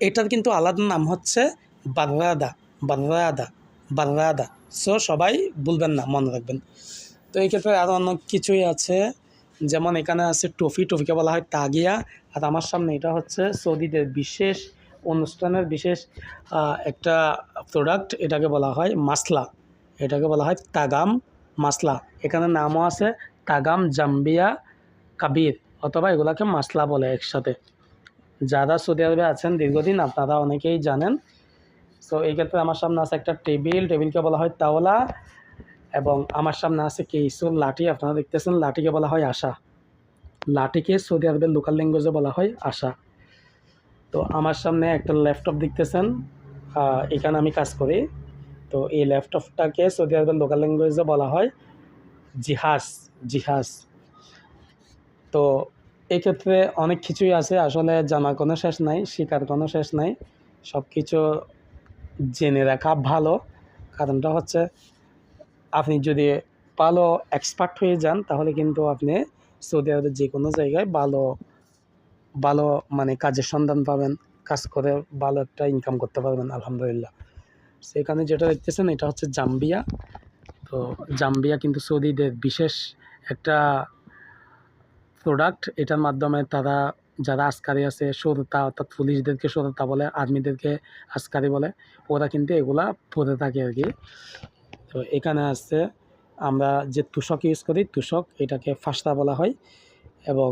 এটার কিন্তু আলাদা নাম হচ্ছে বাররাদা, বাররাদা, বাররাদা। সো সবাই ভুলবেন না, মনে রাখবেন। তো এই ক্ষেত্রে আরও অনেক কিছুই আছে, যেমন এখানে আছে টফি, টফিকে বলা হয় তাগিয়া। আর আমার সামনে এটা হচ্ছে সৌদিদের বিশেষ অনুষ্ঠানের বিশেষ একটা প্রোডাক্ট, এটাকে বলা হয় মাসলা, এটাকে বলা হয় তাগাম মাসলা। এখানে নামও আছে তাগাম জাম্বিয়া কাবির, অথবা এগুলাকে মাসলা বলে একসাথে। যারা সৌদি আরবে আছেন দীর্ঘদিন আপনারা অনেকেই জানেন। সো এই ক্ষেত্রে আমার সামনে আছে একটা টেবিল, টেবিলকে বলা হয় তাওলা, এবং আমার সামনে আছে কিছু লাঠি, আপনারা দেখতেছেন লাঠিকে বলা হয় আশা। লাঠিকে সৌদি আরবের লোকাল ল্যাঙ্গুয়েজে বলা হয় আশা। তো আমার সামনে একটা ল্যাপটপ দেখতেছেন, এখানে আমি কাজ করি। তো এই ল্যাপটপটাকে সৌদি আরবের লোকাল ল্যাঙ্গুয়েজে বলা হয় জিহাজ, জিহাজ। তো এক্ষেত্রে অনেক কিছুই আছে, আসলে জানার কোনো শেষ নাই, শেখার কোনো শেষ নাই। সব কিছু জেনে রাখা ভালো। কারণটা হচ্ছে আপনি যদি ভালো এক্সপার্ট হয়ে যান, তাহলে কিন্তু আপনি সৌদি আরবের যে কোনো জায়গায় ভালো ভালো মানে কাজের সন্ধান পাবেন, কাজ করে ভালো একটা ইনকাম করতে পারবেন আলহামদুলিল্লাহ। সেখানে যেটা দেখতেছেন এটা হচ্ছে জাম্বিয়া। তো জাম্বিয়া কিন্তু সৌদিদের বিশেষ একটা প্রোডাক্ট। এটার মাধ্যমে তারা যারা আসকারি আছে, শ্রোতা, অর্থাৎ পুলিশদেরকে শ্রোতা বলে, আর্মিদেরকে আসকারি বলে, ওরা কিন্তু এগুলা পরে থাকে আর কি। তো এখানে আছে আমরা যে তুষক ইউজ করি, তুষক, এটাকে ফাস্তা বলা হয় এবং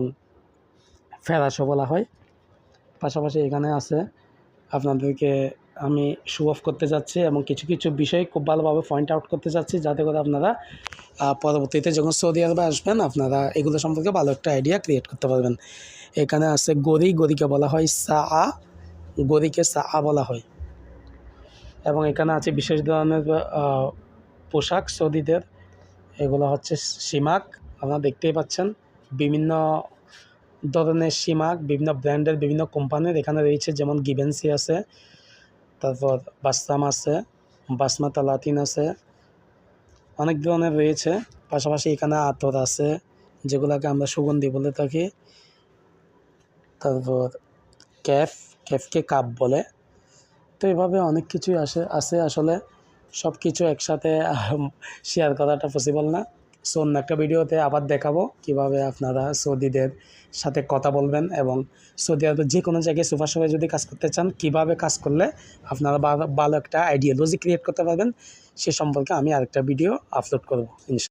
ফেরাসও বলা হয়। পাশাপাশি এখানে আছে আপনাদেরকে আমি শো অফ করতে যাচ্ছি এবং কিছু কিছু বিষয় খুব ভালোভাবে পয়েন্ট আউট করতে যাচ্ছি, যাতে করে আপনারা পরবর্তীতে যখন সৌদি আরবে আসবেন আপনারা এগুলো সম্পর্কে ভালো একটা আইডিয়া ক্রিয়েট করতে পারবেন। এখানে আছে গড়ি, গড়িকে বলা হয় সাআ, গড়িকে সাআ বলা হয়। এবং এখানে আছে বিশেষ ধরনের পোশাক সৌদিদের, এগুলো হচ্ছে সিমাক। আপনারা দেখতেই পাচ্ছেন বিভিন্ন ধরনের সিমাক, বিভিন্ন ব্র্যান্ডের, বিভিন্ন কোম্পানির এখানে রয়েছে, যেমন গিভেন্সি আছে, তারপর বাসসাম আছে, বাসমাতা লাতিন আছে, অনেক ধরনের রয়েছে। পাশাপাশি এখানে আতর আছে, যেগুলোকে আমরা সুগন্ধি বলে থাকি। তারপর ক্যাফ, ক্যাফকে কাপ বলে। তো এভাবে অনেক কিছুই আছে আসলে সব কিছু একসাথে শেয়ার করাটা পসিবল না। সো অন্য একটা ভিডিওতে আবার দেখাবো কীভাবে আপনারা সৌদিদের সাথে কথা বলবেন, এবং সৌদি আরবের যে কোনো জায়গায় সুপারশপে যদি কাজ করতে চান, কীভাবে কাজ করলে আপনারা ভালো একটা আইডিয়োলজি ক্রিয়েট করতে পারবেন, সে সম্পর্কে আমি আরেকটা ভিডিও আপলোড করবো ইনশাআল্লাহ।